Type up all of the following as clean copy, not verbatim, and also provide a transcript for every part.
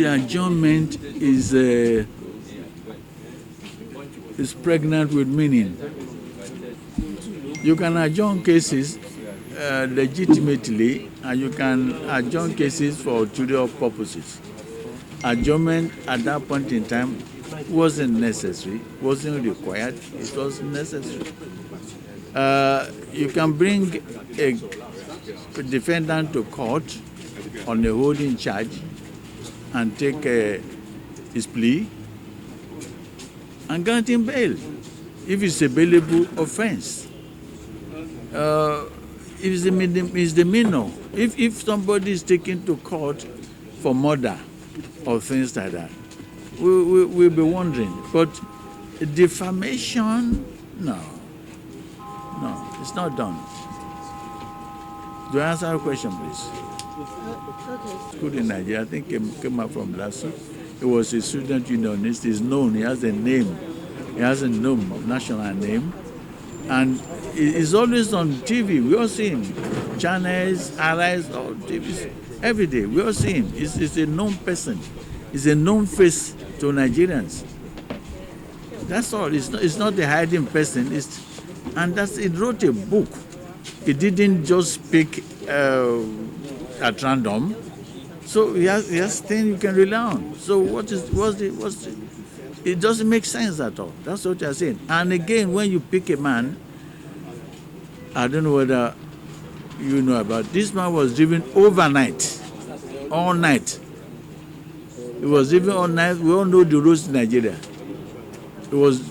the adjournment is pregnant with meaning. You can adjourn cases legitimately, and you can adjourn cases for ulterior purposes. Adjournment at that point in time wasn't necessary, wasn't required, it was necessary. You can bring a defendant to court on a holding charge and take his plea and grant him bail if it's a bailable offense. If it's a misdemeanor, if somebody is taken to court for murder or things like that, we'll be wondering. But defamation, no, it's not done. Do I answer your question, please? Okay. School in Nigeria, I think came up from last week. He was a student unionist. He's known. He has a name. He has a national name, and he's always on TV. We all see him, channels, allies, or TVs every day. We all see him. He's a known person. He's a known face to Nigerians. That's all. It's not a hiding person. He wrote a book. He didn't just speak at random. So he has things you can rely on. So it doesn't make sense at all. That's what you're saying. And again, when you pick a man, I don't know whether you know about this man was driven overnight, all night. He was driven all night. We all know the roads in Nigeria. He was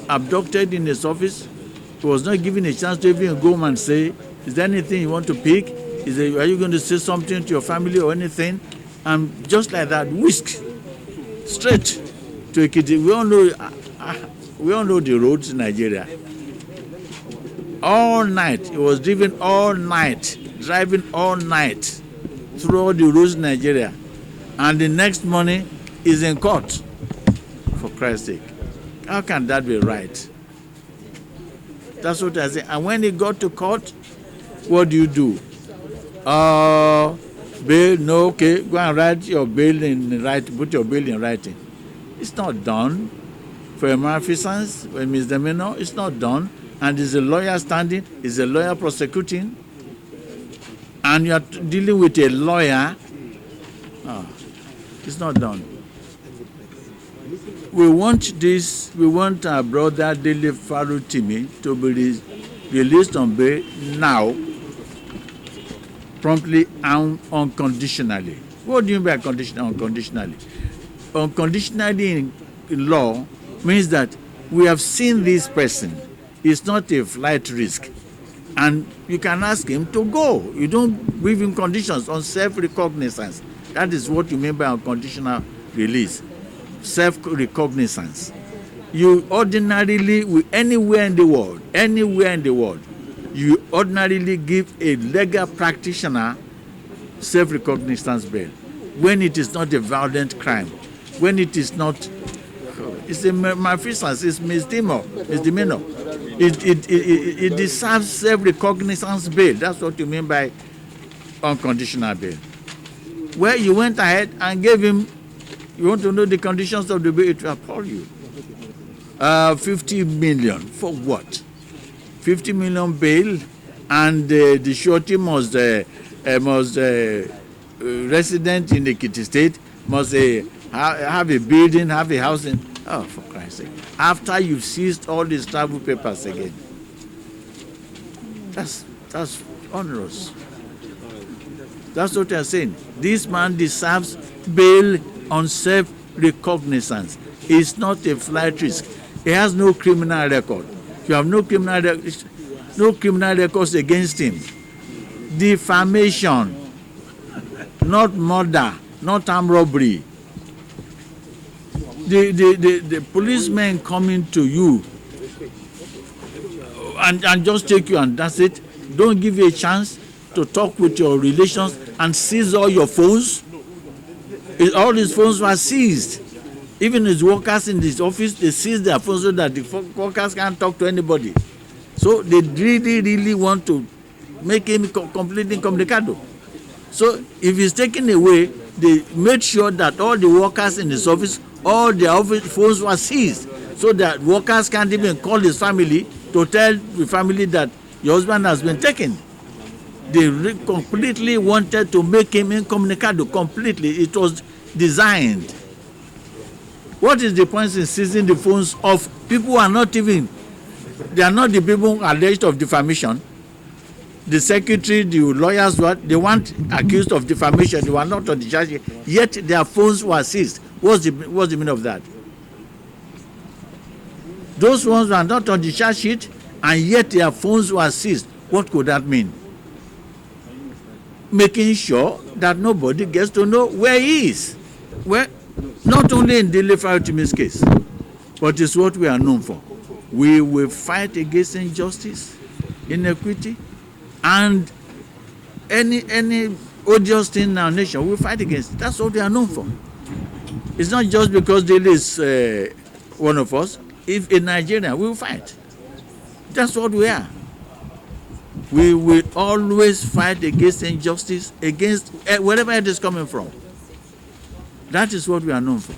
abducted in his office. He was not given a chance to even go and say, is there anything you want to pick? Are you going to say something to your family or anything? And just like that, whisk straight to Ekiti. We all know the roads in Nigeria. All night, he was driven all night, driving all night through all the roads in Nigeria. And the next morning, he's in court, for Christ's sake. How can that be right? That's what I say. And when he got to court, what do? Bail, no, okay, go and write your bail in writing, put your bail in writing. It's not done. For a malfeasance, for a misdemeanor, it's not done. And there's a lawyer standing, is a lawyer prosecuting, and you are dealing with a lawyer. It's not done. We want our brother DELE FAROTIMI to be released on bail now, promptly and unconditionally. What do you mean by unconditionally? Unconditionally in law means that we have seen this person. It's not a flight risk. And you can ask him to go. You don't give him conditions on self-recognizance. That is what you mean by unconditional release. Self-recognizance. You ordinarily, anywhere in the world, you ordinarily give a legal practitioner self-recognizance bail when it is not a violent crime, when it is not, it's a malfeasance, it's misdemeanor. It deserves self-recognizance bail. That's what you mean by unconditional bail. Where you went ahead and gave him, you want to know the conditions of the bail, it will appall you. 50 million, for what? 50 million bail, and the surety must resident in the Ekiti state, must have a building, have a house in, oh, for Christ's sake. After you've seized all these travel papers again. That's onerous. That's what I'm saying. This man deserves bail on self-recognizance. It's not a flight risk. He has no criminal record. You have no criminal records against him. Defamation, not murder, not armed robbery. The policemen coming to you and just take you and that's it. Don't give you a chance to talk with your relations and seize all your phones. All his phones were seized. Even his workers in his office, they seized their phones so that the workers can't talk to anybody. So they really want to make him completely incommunicado. So if he's taken away, they made sure that all the workers in his office, all their office phones were seized, so that workers can't even call his family to tell the family that your husband has been taken. They completely wanted to make him incommunicado completely. It was designed. What is the point in seizing the phones of people who are not even, they are not the people alleged of defamation? The secretary, the lawyers, they weren't accused of defamation, they were not on the charge, yet their phones were seized. What's the meaning of that? Those ones were not on the charge sheet, and yet their phones were seized. What could that mean? Making sure that nobody gets to know where he is. Well, not only in DELE FAROTIMI's case, but it's what we are known for. We will fight against injustice, inequity, and any odious thing in our nation. We will fight against it. That's what we are known for. It's not just because DELE is one of us. If in Nigeria, we will fight. That's what we are. We will always fight against injustice, against wherever it is coming from. That is what we are known for.